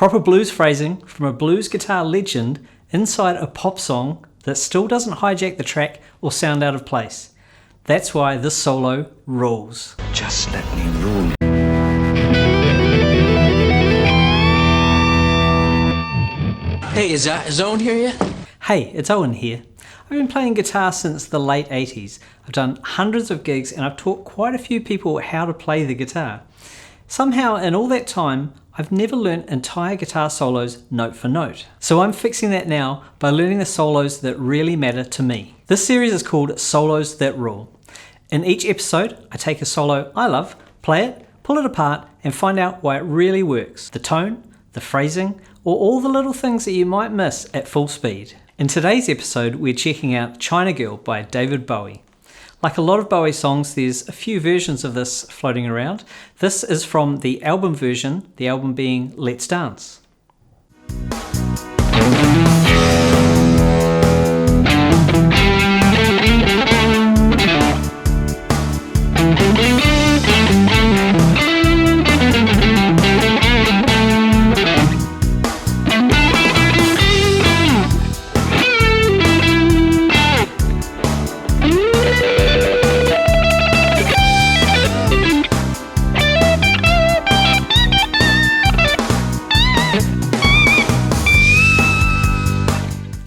Proper blues phrasing from a blues guitar legend inside a pop song that still doesn't hijack the track or sound out of place. That's why this solo rules. Just let me rule. Hey, is Owen here yet? Hey, it's Owen here. I've been playing guitar since the late 80s. I've done hundreds of gigs and I've taught quite a few people how to play the guitar. Somehow in all that time, I've never learnt entire guitar solos note for note. So I'm fixing that now by learning the solos that really matter to me. This series is called Solos That Rule. In each episode, I take a solo I love, play it, pull it apart and find out why it really works. The tone, the phrasing, or all the little things that you might miss at full speed. In today's episode, we're checking out China Girl by David Bowie. Like a lot of Bowie songs, there's a few versions of this floating around. This is from the album version, the album being Let's Dance.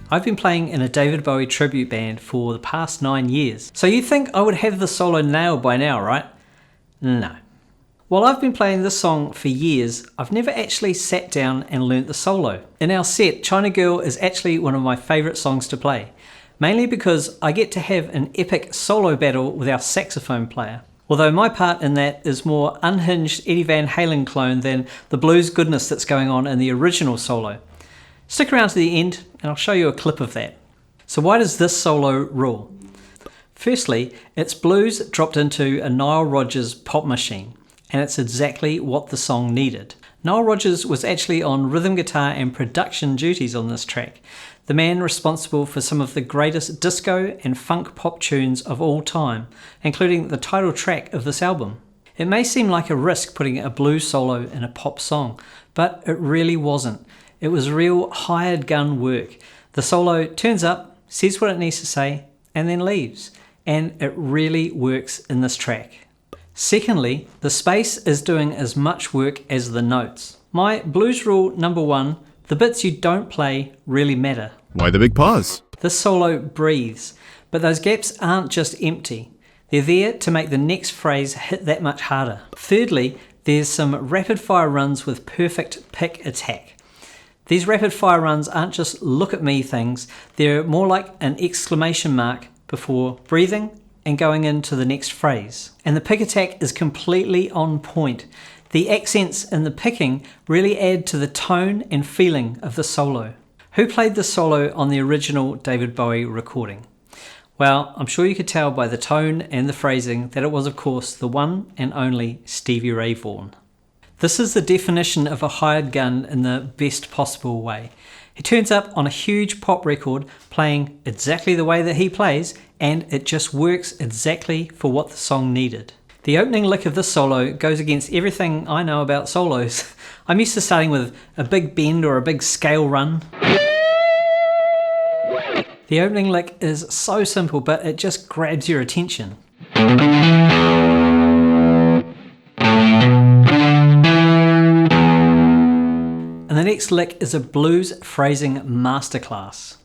I've been playing in a David Bowie tribute band for the past 9 years. So you think I would have the solo nailed by now, right? No. While I've been playing this song for years, I've never actually sat down and learnt the solo. In our set, China Girl is actually one of my favourite songs to play, mainly because I get to have an epic solo battle with our saxophone player. Although my part in that is more unhinged Eddie Van Halen clone than the blues goodness that's going on in the original solo. Stick around to the end and I'll show you a clip of that. So why does this solo rule? Firstly, it's blues dropped into a Nile Rodgers pop machine, and it's exactly what the song needed. Nile Rodgers was actually on rhythm guitar and production duties on this track, the man responsible for some of the greatest disco and funk pop tunes of all time, including the title track of this album. It may seem like a risk putting a blues solo in a pop song, but it really wasn't. It was real hired gun work. The solo turns up, says what it needs to say, and then leaves. And it really works in this track. Secondly, the space is doing as much work as the notes. My blues rule number 1, the bits you don't play really matter. Why the big pause? This solo breathes, but those gaps aren't just empty. They're there to make the next phrase hit that much harder. Thirdly, there's some rapid fire runs with perfect pick attack. These rapid fire runs aren't just look at me things, they're more like an exclamation mark before breathing and going into the next phrase. And the pick attack is completely on point. The accents in the picking really add to the tone and feeling of the solo. Who played the solo on the original David Bowie recording? Well, I'm sure you could tell by the tone and the phrasing that it was, of course, the one and only Stevie Ray Vaughan. This is the definition of a hired gun in the best possible way. He turns up on a huge pop record playing exactly the way that he plays, and it just works exactly for what the song needed. The opening lick of this solo goes against everything I know about solos. I'm used to starting with a big bend or a big scale run. The opening lick is so simple, but it just grabs your attention. And the next lick is a blues phrasing masterclass.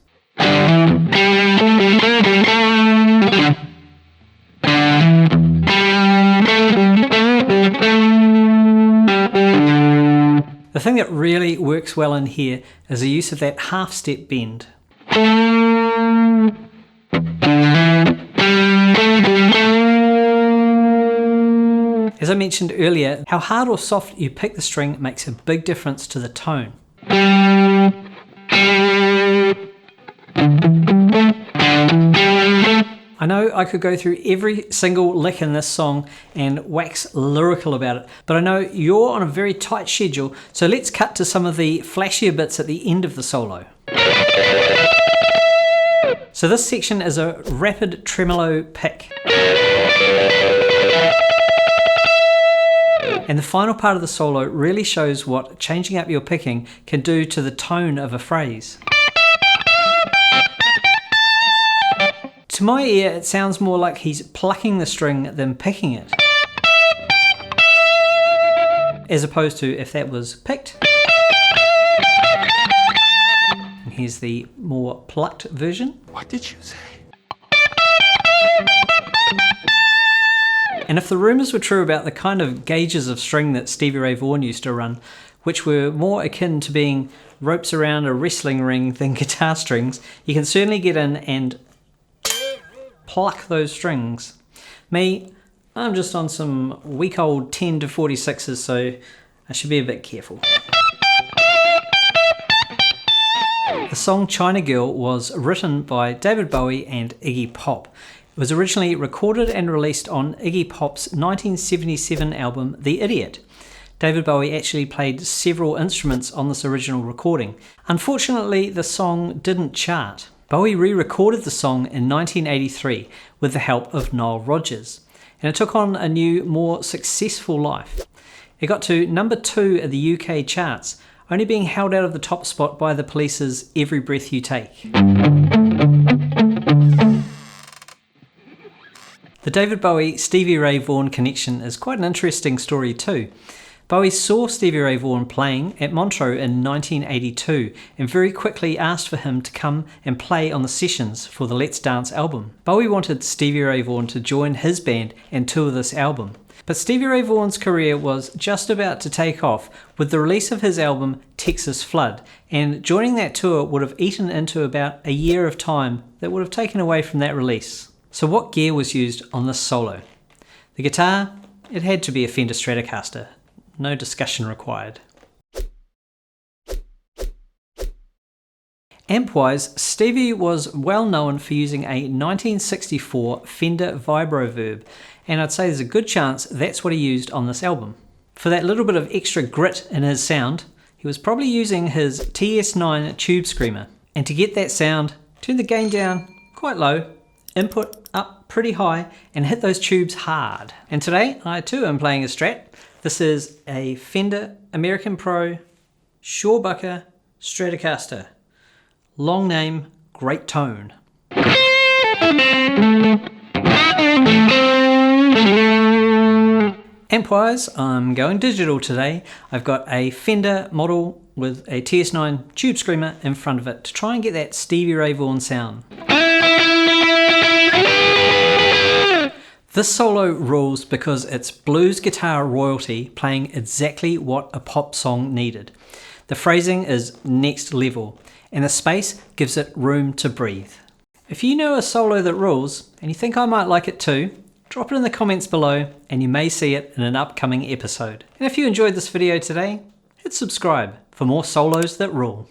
The thing that really works well in here is the use of that half-step bend. As I mentioned earlier, how hard or soft you pick the string makes a big difference to the tone. I know I could go through every single lick in this song and wax lyrical about it, but I know you're on a very tight schedule, so let's cut to some of the flashier bits at the end of the solo. So this section is a rapid tremolo pick. And the final part of the solo really shows what changing up your picking can do to the tone of a phrase. To my ear, it sounds more like he's plucking the string than picking it, as opposed to if that was picked. And here's the more plucked version. What did you say? And if the rumours were true about the kind of gauges of string that Stevie Ray Vaughan used to run, which were more akin to being ropes around a wrestling ring than guitar strings, you can certainly get in and pluck those strings. Me, I'm just on some week old 10 to 46s, so I should be a bit careful. The song China Girl was written by David Bowie and Iggy Pop. It was originally recorded and released on Iggy Pop's 1977 album The Idiot. David Bowie actually played several instruments on this original recording. Unfortunately, the song didn't chart. Bowie re-recorded the song in 1983 with the help of Nile Rodgers, and it took on a new, more successful life. It got to number 2 at the UK charts, only being held out of the top spot by The Police's Every Breath You Take. The David Bowie-Stevie Ray Vaughan connection is quite an interesting story too. Bowie saw Stevie Ray Vaughan playing at Montreux in 1982 and very quickly asked for him to come and play on the sessions for the Let's Dance album. Bowie wanted Stevie Ray Vaughan to join his band and tour this album. But Stevie Ray Vaughan's career was just about to take off with the release of his album Texas Flood, and joining that tour would have eaten into about a year of time that would have taken away from that release. So what gear was used on this solo? The guitar, it had to be a Fender Stratocaster. No discussion required. Amp-wise, Stevie was well known for using a 1964 Fender Vibroverb, and I'd say there's a good chance that's what he used on this album. For that little bit of extra grit in his sound, he was probably using his TS9 Tube Screamer. And to get that sound, turn the gain down quite low, input up pretty high, and hit those tubes hard. And today, I too am playing a Strat. This is a Fender American Pro Shawbucker Stratocaster. Long name, great tone. Amp-wise, I'm going digital today. I've got a Fender model with a TS9 Tube Screamer in front of it to try and get that Stevie Ray Vaughan sound. This solo rules because it's blues guitar royalty playing exactly what a pop song needed. The phrasing is next level, and the space gives it room to breathe. If you know a solo that rules, and you think I might like it too, drop it in the comments below, and you may see it in an upcoming episode. And if you enjoyed this video today, hit subscribe for more solos that rule.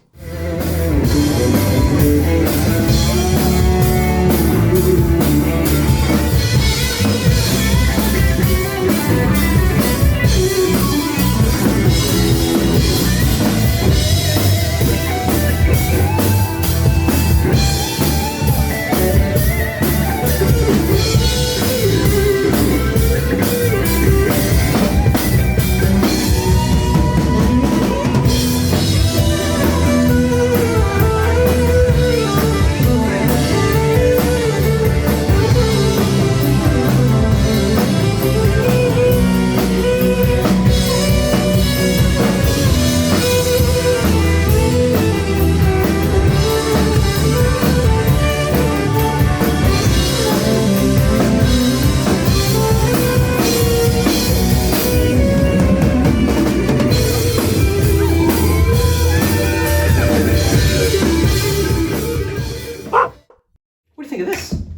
What do you think of this?